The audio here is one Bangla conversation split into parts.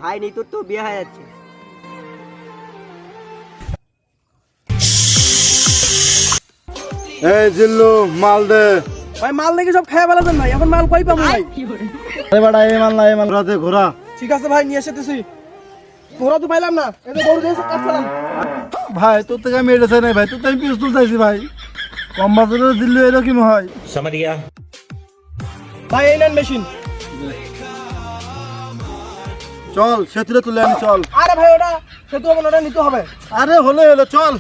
ভাই নিতুর তো বিয়ে হয়ে যাচ্ছে। এই জিল্লু মাল দে। ভাই মাল নাকি সব খাইয়া ফেলাছেন ভাই, এখন মাল কই পাবো ভাই? আরে বাড়া এই মাল না, এই মাল ঘোরাতে ঘোরা। ঠিক আছে ভাই, নিয়ে এসেতেছি। তোরা তো পাইলাম না, এই যে গরু দিয়েছে কাজ চালাম। ভাই তোর থেকে আমি এটা চাই নাই ভাই, তোর থেকে আমি পিস্তল চাইছি ভাই। কম বাজারে জিল্লু এরকম হয়। ভাই এই নেন মেশিন। চল সেতুরে তুলে আনি চল। আরে ভাই ওটা সেতু হবে না, ওটা নিতে হবে। আরে হলো হলো চল।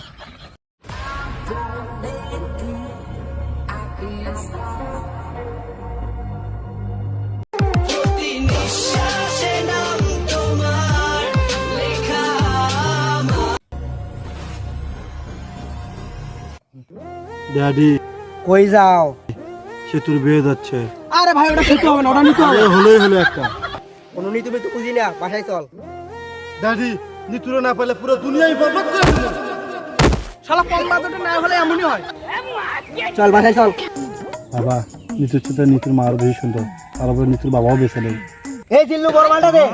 ড্যাডি কই যাও? সেতুর বিয়ে যাচ্ছে। আরে ভাই ওটা সেতু হবে না, ওটা নিতে হবে। আরে হলোই হলো একটা। কোনো নিতু মিতু খুঁজি না, বাসায় চল। ড্যাডি নিতুরে না পেলে পুরো দুনিয়াই বরবাদ করে দিবে। শালা কম বাজেটে না হলে এমনই হয়। চল বাসায় চল। বাবা নিতুর সাথে নিতুর মা আরো বেশি সুন্দর, তারপরে নিতুর বাবাও বেছে নেই। এই জিল্লু বড় মালটা দে।